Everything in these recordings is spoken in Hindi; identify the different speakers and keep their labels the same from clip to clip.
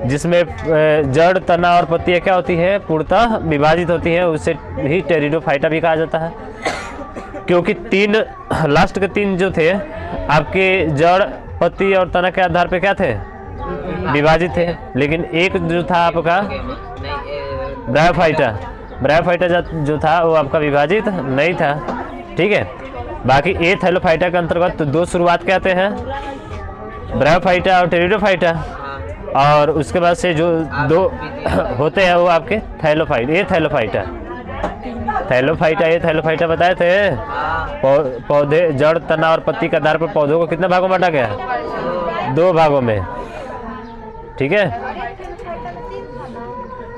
Speaker 1: जिसमें जड़, तना और पत्तियाँ क्या होती है, पूर्णतः विभाजित होती है, उसे ही टेरिडोफाइटा भी कहा जाता है। क्योंकि तीन लास्ट के तीन जो थे आपके जड़, पत्ती और तना के आधार पे क्या थे, विभाजित थे। लेकिन एक जो था आपका ब्रायोफाइटा जो था वो आपका विभाजित नहीं था। ठीक है, बाकी ए थैलोफाइटा के अंतर्गत तो दो शुरुआत के आते हैं, ब्रायोफाइटा और टेरिडोफाइटा, और उसके बाद से जो दो होते हैं वो आपके थैलोफाइटा ए थैलोफाइटा बताए थे। पौधे, जड़, तना और पत्ती के आधार पर पौधों को कितने भागों में बांटा गया, 2 भागों में। ठीक है,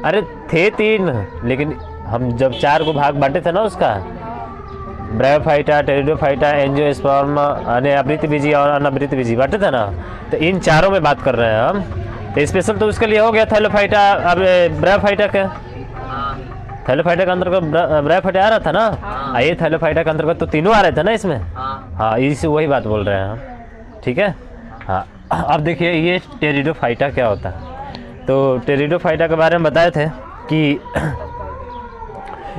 Speaker 1: अरे थे 3, लेकिन हम जब 4 को भाग बांटे थे ना उसका, ब्रायोफाइटा, टेरिडोफाइटा, एंजियोस्पर्म, आवृतबीजी और अनावृतबीजी बांटे थे ना, तो इन चारों में बात कर रहे हैं हम। तो स्पेशल तो उसके लिए हो गया थैलोफाइटा, अब ब्रायोफाइटा के थैलोफाइटा के अंतर्गत ब्रायोफाइटा आ रहा था ना, ये थैलोफाइटा के अंतर्गत तो तीनों आ रहे थे ना इसमें। हाँ, इसी वही बात बोल रहे हैं हम। ठीक है, हाँ। अब देखिए ये टेरिडोफाइटा क्या होता है। तो टेरिडोफाइटा के बारे में बताए थे कि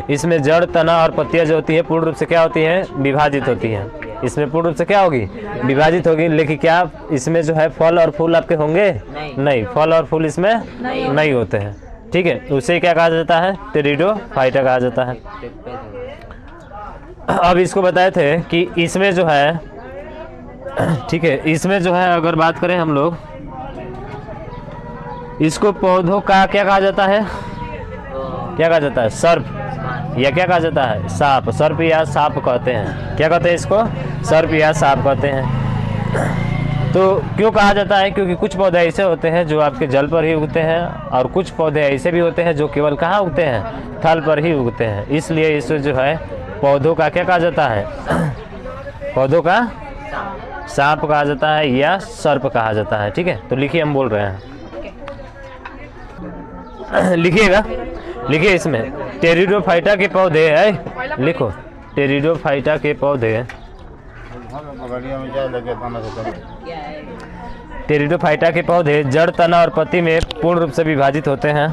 Speaker 1: इसमें जड़, तना और पत्तियां जो होती है पूर्ण रूप से क्या होती हैं, विभाजित होती हैं। इसमें पूर्ण रूप से क्या होगी, विभाजित होगी। लेकिन क्या इसमें जो है फल और फूल आपके होंगे, नहीं, फल और फूल इसमें नहीं होते हैं। ठीक है, उसे क्या कहा जाता है, टेरिडोफाइटा कहा जाता है। अब इसको बताए थे कि इसमें जो है, ठीक है, इसमें जो है अगर बात करें हम लोग, इसको पौधों का क्या कहा जाता है, क्या कहा जाता है, सर्प, या क्या कहा जाता है, सांप। सर्प या सांप कहते हैं। क्या कहते हैं इसको, सर्प या सांप कहते हैं। तो क्यों कहा जाता है, क्योंकि कुछ पौधे ऐसे होते हैं जो आपके जल पर ही उगते हैं, और कुछ पौधे ऐसे भी होते हैं जो केवल कहाँ उगते हैं, थल पर ही उगते हैं। इसलिए इसे जो है पौधों का क्या कहा जाता है, पौधों का सांप कहा जाता है या सर्प कहा जाता है। ठीक है, तो लिखिए, हम बोल रहे हैं, लिखिएगा, लिखिए इसमें टेरिडोफाइटा के पौधे है, लिखो टेरिडोफाइटा के पौधे, टेरिडोफाइटा के पौधे जड़, तना और पत्ती में पूर्ण रूप से विभाजित होते हैं,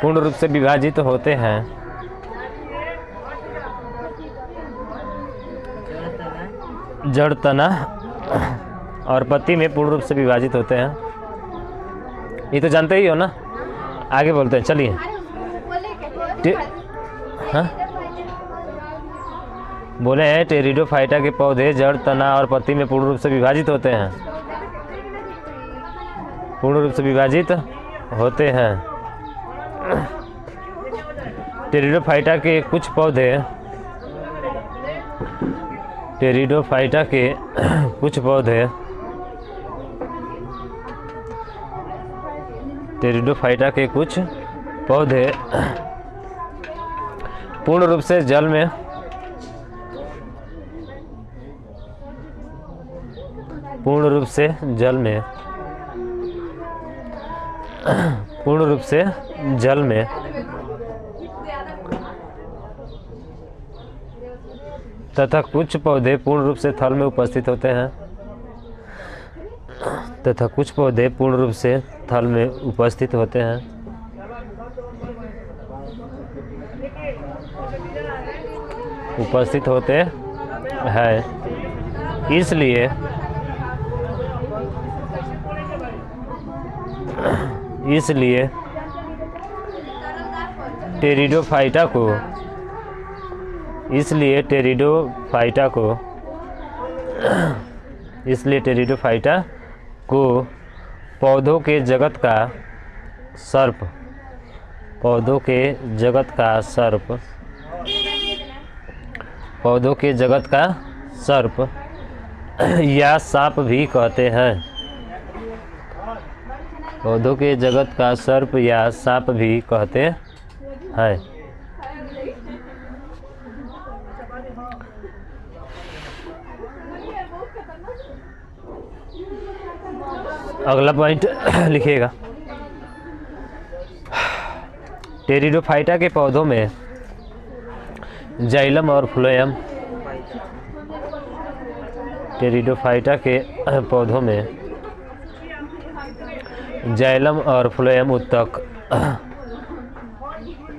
Speaker 1: पूर्ण रूप से विभाजित होते हैं। जड़, तना और पत्ती में पूर्ण रूप से विभाजित होते हैं। ये तो जानते ही हो ना, आगे बोलते हैं, चलिए। हाँ, बोले हैं टेरिडोफाइटा के पौधे जड़, तना और पत्ती में पूर्ण रूप से विभाजित होते हैं, पूर्ण रूप से विभाजित होते हैं। टेरिडोफाइटा के कुछ पौधे, टेरिडोफाइटा के कुछ पौधे, टेरिडोफाइटा के कुछ पौधे पूर्ण रूप से जल में, पूर्ण रूप से जल में, पूर्ण रूप से जल में तथा कुछ पौधे पूर्ण रूप से थल में उपस्थित होते हैं, तथा कुछ पौधे पूर्ण रूप से थल में उपस्थित होते हैं। उपस्थित होते हैं, इसलिए टेरिडोफाइटा को पौधों के जगत का सर्प, पौधों के जगत का सर्प, पौधों के जगत का सर्प या सांप भी कहते हैं। पौधों के जगत का सर्प या सांप भी कहते हैं। अगला पॉइंट लिखिएगा, टेरिडोफाइटा के पौधों में जाइलम और फ्लोएम, टेरिडोफाइटा के पौधों में जाइलम और फ्लोएम उत्तक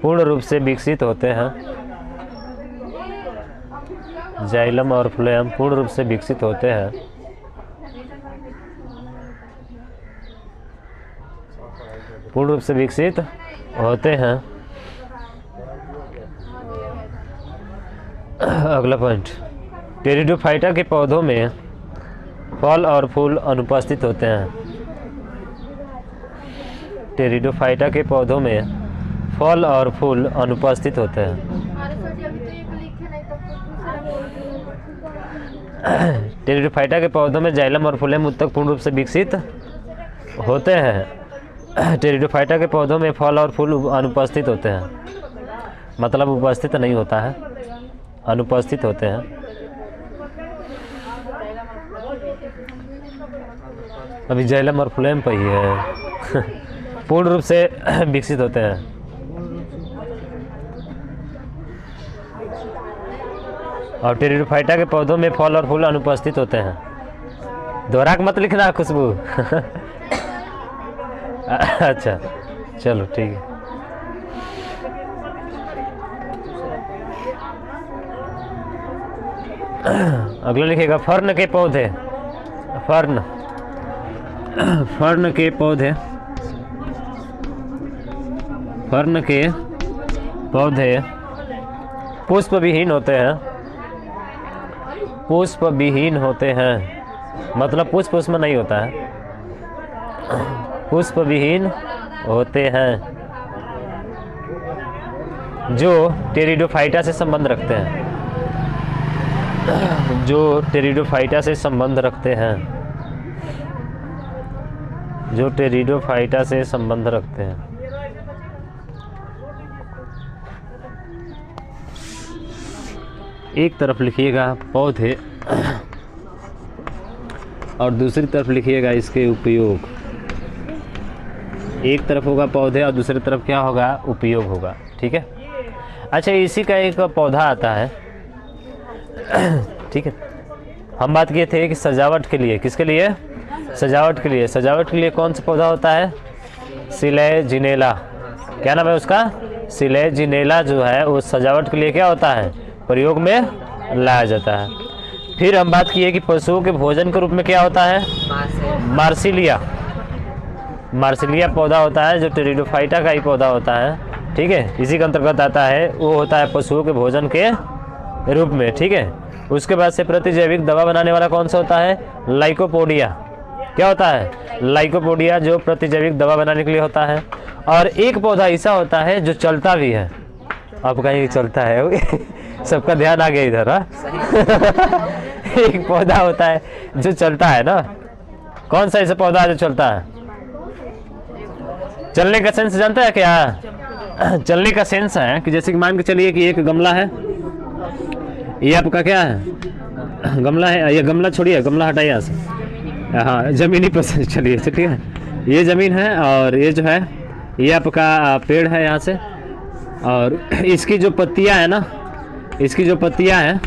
Speaker 1: पूर्ण रूप से विकसित होते हैं। जाइलम और फ्लोएम पूर्ण रूप से विकसित होते हैं। पूर्ण रूप से विकसित होते हैं। अगला पॉइंट, टेरिडोफाइटा के पौधों में फल और फूल अनुपस्थित होते हैं। टेरिडोफाइटा के पौधों में फल और फूल अनुपस्थित होते हैं। टेरिडोफाइटा के पौधों में जाइलम और फ्लोएम उत्तक पूर्ण रूप से विकसित होते हैं। टेरिडोफाइटा के पौधों में फल और फूल अनुपस्थित होते हैं, मतलब उपस्थित नहीं होता है, अनुपस्थित होते हैं। अभी जाइलम और फ्लोएम पर ही है। पूर्ण रूप से विकसित होते हैं। और टेरिडोफाइटा के पौधों में फल और फूल अनुपस्थित होते हैं। दोहरा के मत लिखना खुशबू। अच्छा चलो ठीक है। अगला लिखेगा फर्न के पौधे। फर्न के पौधे, फर्न के पौधे पुष्प विहीन होते हैं। पुष्प विहीन होते हैं मतलब पुष्प उसमें नहीं होता है, पुष्प विहीन होते हैं, जो टेरिडोफाइटा से संबंध रखते हैं। जो टेरिडोफाइटा से संबंध रखते हैं। जो टेरिडोफाइटा से संबंध रखते हैं। एक तरफ लिखिएगा पौधे और दूसरी तरफ लिखिएगा इसके उपयोग। एक तरफ होगा पौधे और दूसरी तरफ क्या होगा, उपयोग होगा। ठीक है। अच्छा, इसी का एक पौधा आता है। ठीक है, हम बात किए थे कि सजावट के लिए, किसके लिए, सजावट के लिए। सजावट के लिए कौन सा पौधा होता है, सिलेजिनेला। क्या नाम है उसका, सिलेजिनेला जो है वो सजावट के लिए क्या होता है, प्रयोग में लाया जाता है। फिर हम बात किए कि पशुओं के भोजन के रूप में क्या होता है, मार्सिलिया। मार्सिलिया पौधा होता है जो टेरिडोफाइटा का ही पौधा होता है। ठीक है, इसी के अंतर्गत आता है। वो होता है पशुओं के भोजन के रूप में। ठीक है। उसके बाद से प्रतिजैविक दवा बनाने वाला कौन सा होता है, लाइकोपोडिया। क्या होता है, लाइकोपोडिया, जो प्रतिजैविक दवा बनाने के लिए होता है। और एक पौधा ऐसा होता है जो चलता भी है। आप कहीं चलता है सबका ध्यान आ गया इधर। एक पौधा होता है जो चलता है ना, कौन सा ऐसा पौधा है जो चलता है। चलने का सेंस जानता है क्या, चलने का सेंस है कि जैसे कि मान के चलिए कि एक गमला है, ये आपका क्या है, गमला है। ये गमला छोड़िए, गमला हटाइए यहाँ से, हाँ जमीनी पर चलिए। ठीक है, ये ज़मीन है और ये जो है ये आपका पेड़ है यहाँ से। और इसकी जो पत्तियाँ है ना, इसकी जो पत्तियाँ हैं,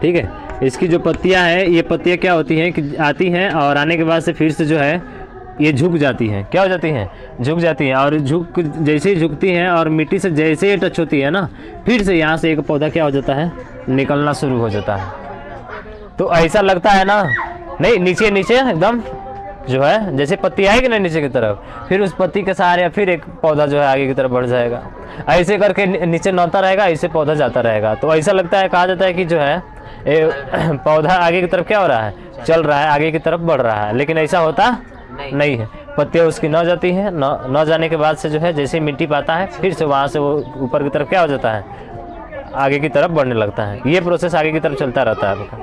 Speaker 1: ठीक है, इसकी जो पत्तियाँ हैं, ये पत्तियाँ क्या होती हैं कि आती हैं और आने के बाद से फिर से जो है ये झुक जाती हैं। क्या हो जाती हैं, झुक जाती हैं। और झुक जैसे ही झुकती हैं और मिट्टी से जैसे ही टच होती है ना, फिर से यहाँ से एक पौधा क्या हो जाता है, निकलना शुरू हो जाता है। तो ऐसा लगता है ना, नहीं नीचे नीचे एकदम जो है जैसे पत्ती आएगी ना नीचे की तरफ, फिर उस पत्ती के सहारे फिर एक पौधा जो है आगे की तरफ बढ़ जाएगा। ऐसे करके नीचे नौता रहेगा, ऐसे पौधा जाता रहेगा। तो ऐसा लगता है, कहा जाता है कि जो है पौधा आगे की तरफ क्या हो रहा है, चल रहा है, आगे की तरफ बढ़ रहा है। लेकिन ऐसा होता नहीं है। पत्तियाँ उसकी न जाती हैं, न जाने के बाद से जो है जैसे मिट्टी पाता है, फिर से वहाँ से वो ऊपर की तरफ क्या हो जाता है, आगे की तरफ बढ़ने लगता है। ये प्रोसेस आगे की तरफ चलता रहता है आपका,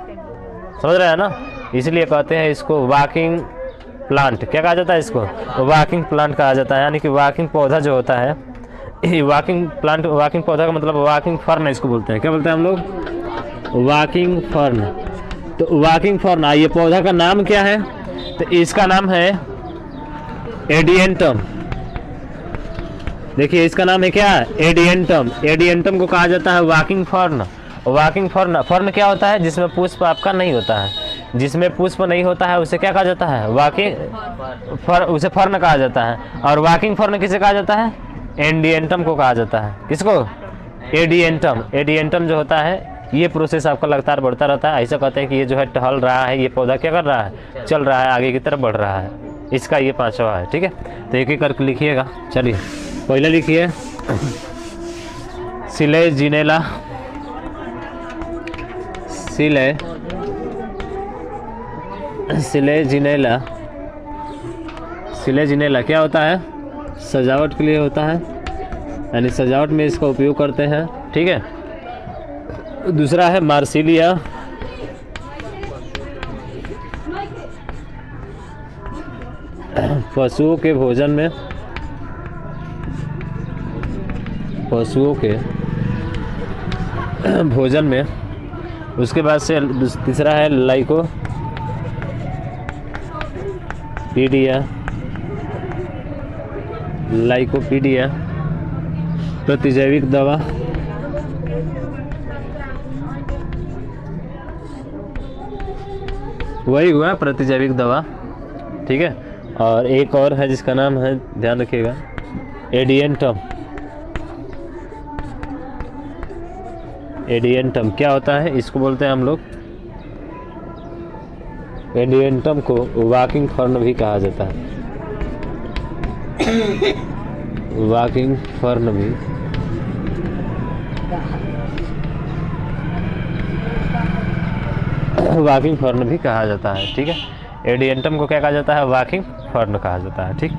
Speaker 1: समझ रहे हैं ना। इसलिए कहते हैं इसको वॉकिंग प्लांट। क्या कहा जाता है इसको, वॉकिंग प्लांट कहा जाता है। यानी कि वॉकिंग पौधा जो होता है, वॉकिंग प्लांट, वॉकिंग पौधा का मतलब वॉकिंग फर्न इसको बोलते हैं। क्या बोलते हैं हम लोग, वॉकिंग फर्न। तो वॉकिंग फर्न, ये पौधा का नाम क्या है, तो इसका नाम है एडिएंटम। देखिए इसका नाम है क्या, एडिएंटम। एडिएंटम को कहा जाता है walking fern. Walking fern, fern क्या होता है? जिसमें पुष्प आपका नहीं होता है, जिसमें पुष्प नहीं होता है उसे क्या कहा जाता है? वाकिंग उसे फर्न कहा जाता है। और वाकिंग फर्न किसे कहा जाता है? एडिएंटम को कहा जाता है। किसको? एडिएंटम। एडिएंटम जो होता है ये प्रोसेस आपका लगातार बढ़ता रहता है। ऐसा कहते हैं कि ये जो है टहल रहा है, ये पौधा क्या कर रहा है? चल रहा है, आगे की तरफ बढ़ रहा है। इसका ये 5वां है। ठीक है, तो एक एक करके लिखिएगा। चलिए पहले लिखिए सिलेजिनेला। सिलेजिनेला। सिलेजिनेला क्या होता है? सजावट के लिए होता है, यानी सजावट में इसका उपयोग करते हैं। ठीक है, दूसरा है मार्सिलिया। पशुओं के भोजन में, पशुओं के भोजन में। उसके बाद से तीसरा है लाइकोपीडिया। लाइकोपीडिया प्रतिजैविक दवा। वही हुआ प्रतिजैविक दवा। ठीक है, और एक और है जिसका नाम है, ध्यान रखिएगा, एडिएंटम। एडिएंटम क्या होता है? इसको बोलते हैं हम लोग, एडिएंटम को वाकिंग फर्न भी कहा जाता है। वाकिंग फर्न भी वाकिंग फर्न भी कहा जाता है। ठीक है, एडिएंटम को क्या कहा जाता है? वाकिंग फर्न कहा जाता है। ठीक।